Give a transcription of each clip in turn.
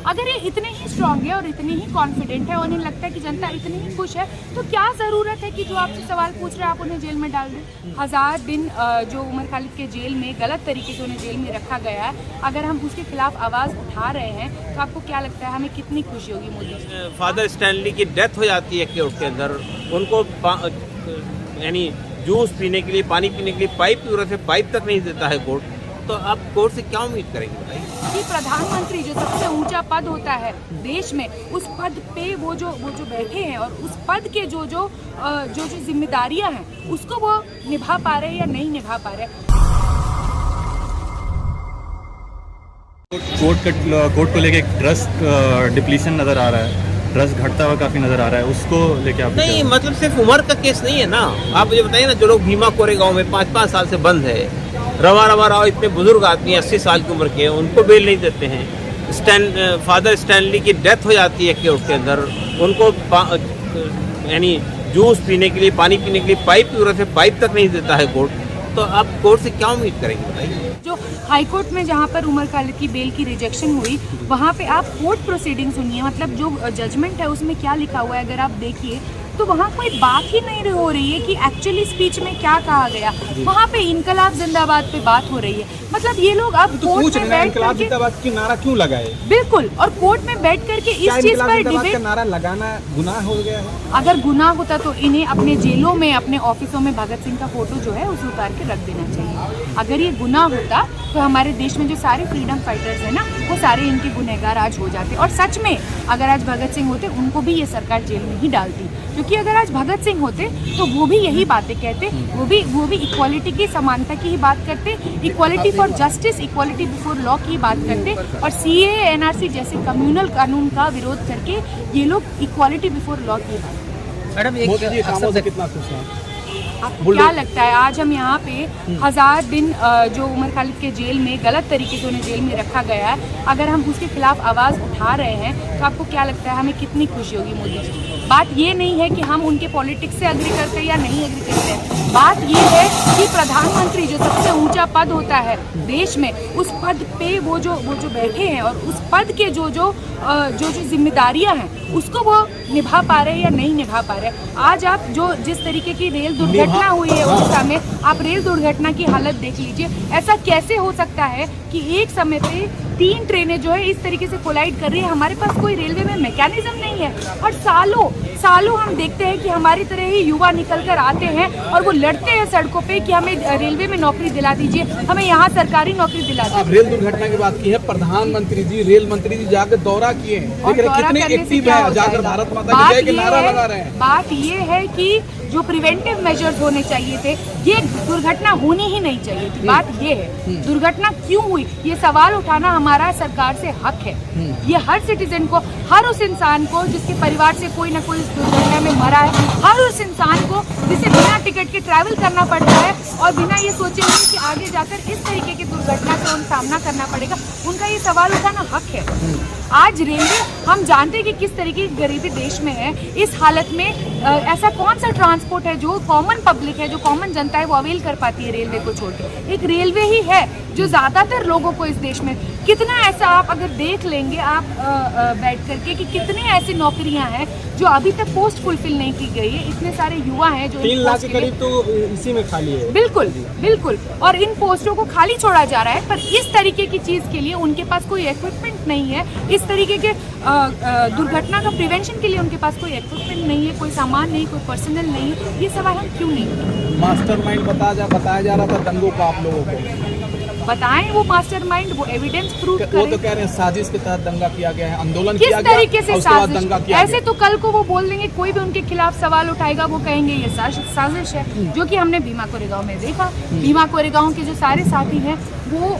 अगर ये इतने ही स्ट्रांग है और इतने ही कॉन्फिडेंट है और उन्हें लगता है कि जनता इतनी ही खुश है, तो क्या ज़रूरत है कि जो आपसे सवाल पूछ रहे हैं आप उन्हें जेल में डाल दें। 1000 दिन जो उमर खालिद के जेल में गलत तरीके से उन्हें जेल में रखा गया है, अगर हम उसके खिलाफ आवाज़ उठा रहे हैं तो आपको क्या लगता है हमें कितनी खुशी होगी मोदी जी? फादर स्टैनली की डेथ हो जाती है कोर्ट के अंदर, उनको यानी जूस पीने के लिए, पानी पीने के लिए पाइप की जरूरत है, पाइप तक नहीं देता है कोर्ट, तो आप कोर्ट से क्या उम्मीद करेंगे भाई? कि प्रधानमंत्री जो सबसे ऊंचा पद होता है देश में, उस पद पे वो जो बैठे हैं और उस पद के जो जिम्मेदारियां हैं उसको वो निभा पा रहे हैं या नहीं निभा पा रहे हैं। कोर्ट को लेके ट्रस्ट डिप्लीशन नज़र आ रहा है, ट्रस्ट घटता हुआ काफ़ी नज़र आ रहा है, उसको लेके आप नहीं, मतलब सिर्फ उम्र का केस नहीं है ना। आप मुझे बताइए ना, जो लोग भीमा कोरेगांव में 5-5 साल से बंद है, रवा राव इतने बुजुर्ग आदमी 80 साल की उम्र के हैं, उनको बेल नहीं देते हैं। फादर स्टैनली की डेथ हो जाती है कोर्ट के अंदर, उनको यानी जूस पीने के लिए, पानी पीने के लिए पाइप की जरूरत है, पाइप तक नहीं देता है कोर्ट, तो आप कोर्ट से क्या उम्मीद करेंगे भाई? जो हाई कोर्ट में जहाँ पर उमर खालिद की बेल की रिजेक्शन हुई, वहाँ पे आप कोर्ट प्रोसीडिंग सुनिए, मतलब जो जजमेंट है उसमें क्या लिखा हुआ है अगर आप देखिए तो वहाँ कोई बात ही नहीं हो रही है कि एक्चुअली स्पीच में क्या कहा गया। वहाँ पे इनकलाब जिंदाबाद पे बात हो रही है। मतलब ये लोग अब तो कोर्ट में बैठ इनकलाब जिंदाबाद की नारा क्यों लगाए? बिल्कुल, और कोर्ट में बैठ करके इस चीज पर डिबेट का नारा लगाना गुनाह हो गया है। अगर गुनाह होता तो इन्हें अपने जेलों में, अपने ऑफिसों में भगत सिंह का फोटो जो है उसे उतार के रख देना चाहिए। अगर ये गुनाह होता तो हमारे देश में जो सारे फ्रीडम फाइटर्स हैं ना, वो सारे इनके गुनहगार आज हो जाते। और सच में अगर आज भगत सिंह होते उनको भी ये सरकार जेल में ही डालती, क्योंकि अगर आज भगत सिंह होते तो वो भी यही बातें कहते, वो भी इक्वालिटी की, समानता की ही बात करते, equality for justice, equality before law की बात करते, और CAA NRC जैसे कम्युनल कानून का विरोध करके ये लोग इक्वालिटी बिफोर लॉ की बात। मैडम मोदी जी कामों से कितना खुश हैं? आपको क्या लगता है आज हम यहाँ पे 1000 दिन जो उमर खालिद के जेल में गलत तरीके से उन्हें जेल में रखा गया है, अगर हम उसके खिलाफ आवाज़ उठा रहे हैं तो आपको क्या लगता है हमें कितनी खुशी होगी मोदी जी? बात ये नहीं है कि हम उनके पॉलिटिक्स से एग्री करते हैं या नहीं एग्री करते हैं, बात ये है कि प्रधानमंत्री जो सबसे ऊंचा पद होता है देश में, उस पद पे वो जो बैठे हैं और उस पद के जो जिम्मेदारियां हैं उसको वो निभा पा रहे हैं या नहीं निभा पा रहे हैं। आज आप जिस तरीके की रेल दुर्घटना हुई है उस समय, आप रेल दुर्घटना की हालत देख लीजिए। ऐसा कैसे हो सकता है कि एक समय पे 3 ट्रेनें जो है इस तरीके से कोलाइड कर रही है? हमारे पास कोई रेलवे में मैकेनिज्म नहीं है, और सालों हम देखते हैं कि हमारी तरह ही युवा निकल कर आते हैं और वो लड़ते हैं सड़कों पे कि हमें रेलवे में नौकरी दिला दीजिए, हमें यहाँ सरकारी नौकरी दिला दीजिए। अब रेल दुर्घटना की बात की है, प्रधानमंत्री जी, रेल मंत्री जी जाकर दौरा किए हैं, कितने एक्टिव है, जाकर भारत माता की जय के नारा लगा रहे हैं। बात ये है कि जो प्रिवेंटिव मेजर्स होने चाहिए थे, ये दुर्घटना होनी ही नहीं चाहिए थी। बात ये है दुर्घटना क्यों हुई, ये सवाल उठाना हमारा सरकार से हक है। ये हर सिटीजन को, हर उस इंसान को जिसके परिवार से कोई ना कोई दुर्घटना में मरा है, हर उस इंसान को जिसे बिना टिकट के ट्रैवल करना पड़ता है और बिना ये सोचे हुए कि आगे जाकर इस तरीके की दुर्घटना से उन्हें सामना करना पड़ेगा, उनका ये सवाल उठाना हक है। आज रेलवे, हम जानते हैं कि किस तरीके की गरीबी देश में है, इस हालत में ऐसा कौन सा ट्रांसपोर्ट है जो कॉमन पब्लिक है, जो कॉमन जनता है वो अवेल कर पाती है रेलवे को छोड़ के? एक रेलवे ही है जो ज़्यादातर लोगों को इस देश में, कितना ऐसा आप अगर देख लेंगे आप बैठ करके कि कितनी ऐसी नौकरियां हैं जो अभी तक पोस्ट फुलफिल नहीं की गई है। इतने सारे युवा हैं जो 3 लाख के करीब तो इसी में खाली है। बिल्कुल, और इन पोस्टों को खाली छोड़ा जा रहा है, पर इस तरीके की चीज़ के लिए उनके पास कोई इक्विपमेंट नहीं है, इस तरीके के दुर्घटना का प्रिवेंशन के लिए उनके पास कोई इक्विपमेंट नहीं है, कोई सामान नहीं, कोई पर्सनल नहीं है। ये सवाल हम क्यों नहीं? मास्टरमाइंड बताया जा रहा था दंगों को, आप लोगों को बताएं वो मास्टरमाइंड, वो एविडेंस प्रूफ करें। वो तो कह रहे हैं साजिश के तहत दंगा किया गया है, आंदोलन किस किया गया, तरीके से साजिश, दंगा किया ऐसे तो कल को वो बोल देंगे, कोई भी उनके खिलाफ सवाल उठाएगा वो कहेंगे ये साजिश है, जो कि हमने भीमा कोरेगांव में देखा। भीमा कोरेगांव के जो सारे साथी हैं वो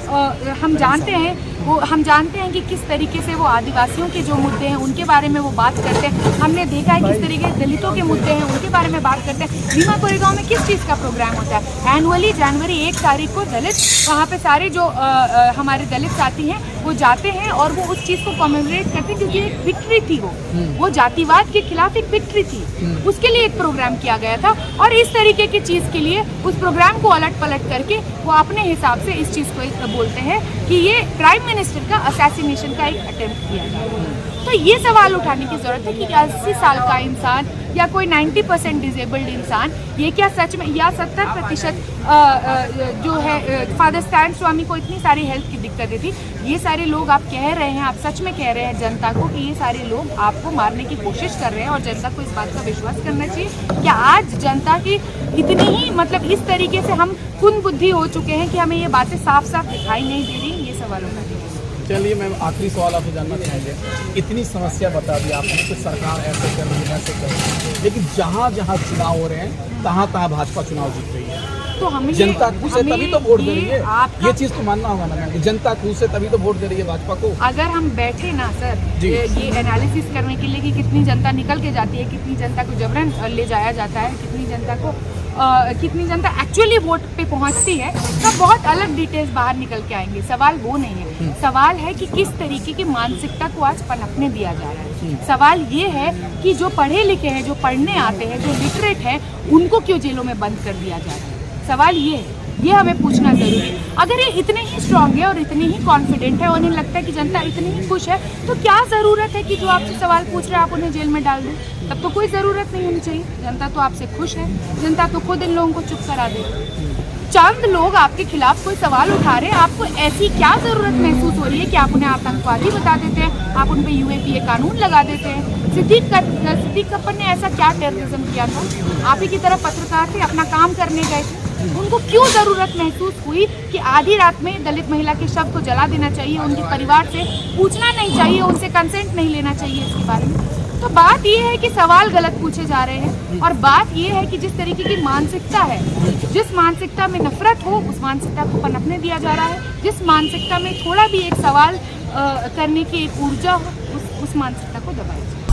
हम जानते हैं कि किस तरीके से वो आदिवासियों के जो मुद्दे हैं उनके बारे में वो बात करते हैं। हमने देखा है किस तरीके दलितों के मुद्दे हैं उनके बारे में बात करते हैं। भीमा कोरेगांव में किस चीज़ का प्रोग्राम होता है? एनुअली जनवरी 1 तारीख को दलित, वहाँ पे सारे जो हमारे दलित साथी हैं वो जाते हैं और वो उस चीज़ को कॉमेमोरेट करते हैं क्योंकि एक विक्ट्री थी वो जातिवाद के खिलाफ एक विक्ट्री थी, उसके लिए एक प्रोग्राम किया गया था। और इस तरीके की चीज़ के लिए उस प्रोग्राम को अलट पलट करके वो अपने हिसाब से इस चीज़ को बोलते हैं कि ये प्राइम मिनिस्टर का असैसिनेशन का एक अटेम्प्ट किया गया। तो ये सवाल उठाने की ज़रूरत है कि 80 साल का इंसान या कोई 90% डिजेबल्ड इंसान ये क्या सच में, या 70% जो है फादर स्टैन स्वामी को इतनी सारी हेल्थ की दिक्कतें थी, ये सारे लोग आप कह रहे हैं, आप सच में कह रहे हैं जनता को कि ये सारे लोग आपको मारने की कोशिश कर रहे हैं और जनता को इस बात का विश्वास करना चाहिए? क्या आज जनता की इतनी ही मतलब इस तरीके से हम कुंद बुद्धि हो चुके हैं कि हमें ये बातें साफ साफ दिखाई नहीं दे रही? ये सवाल होगा। चलिए मैम, आखिरी सवाल आपसे जानना चाहेंगे, इतनी समस्या बता दी आपने कि सरकार ऐसे कर रही है ऐसे कर रही है, लेकिन जहाँ जहाँ चुनाव हो रहे हैं तहाँ तहाँ भाजपा चुनाव जीत रही है, तो हमें जनता खुश है तभी तो वोट दे रही है। ये चीज़ तो मानना होगा ना मैम, जनता खुश है तभी तो वोट दे रही है भाजपा को। अगर हम बैठे ना सर ये एनालिसिस करने के लिए कि कितनी जनता निकल के जाती है, कितनी जनता को जबरन ले जाया जाता है, कितनी जनता एक्चुअली वोट पे पहुंचती है, तब बहुत अलग डिटेल्स बाहर निकल के आएंगे। सवाल वो नहीं है, सवाल है कि किस तरीके की मानसिकता को आज पनपने दिया जा रहा है। सवाल ये है कि जो पढ़े लिखे हैं, जो पढ़ने आते हैं, जो लिटरेट हैं, उनको क्यों जेलों में बंद कर दिया जा रहा है? सवाल ये है, ये हमें पूछना जरूरी है। अगर ये इतने ही स्ट्रांग है और इतने ही कॉन्फिडेंट है और उन्हें लगता है कि जनता इतनी ही खुश है, तो क्या ज़रूरत है कि जो आपसे सवाल पूछ रहे हैं आप उन्हें जेल में डाल दें? तब तो कोई ज़रूरत नहीं होनी चाहिए। जनता तो आपसे खुश है, जनता तो खुद इन लोगों को चुप करा दे। चंद लोग आपके खिलाफ कोई सवाल उठा रहे हैं, आपको ऐसी क्या ज़रूरत महसूस हो रही है कि आप उन्हें आतंकवादी बता देते हैं, आप उन पर UAPA कानून लगा देते हैं? सिद्दीक कप्पर ने ऐसा क्या टेररिज्म किया था? आप ही की तरह पत्रकार थे, अपना काम करने गए थे, उनको क्यों ज़रूरत महसूस हुई कि आधी रात में दलित महिला के शव को जला देना चाहिए, उनके परिवार से पूछना नहीं चाहिए, उनसे कंसेंट नहीं लेना चाहिए इसके बारे में? तो बात ये है कि सवाल गलत पूछे जा रहे हैं, और बात ये है कि जिस तरीके की मानसिकता है, जिस मानसिकता में नफरत हो उस मानसिकता को पनपने दिया जा रहा है, जिस मानसिकता में थोड़ा भी एक सवाल करने की एक ऊर्जा हो उस मानसिकता को दबाया जाए।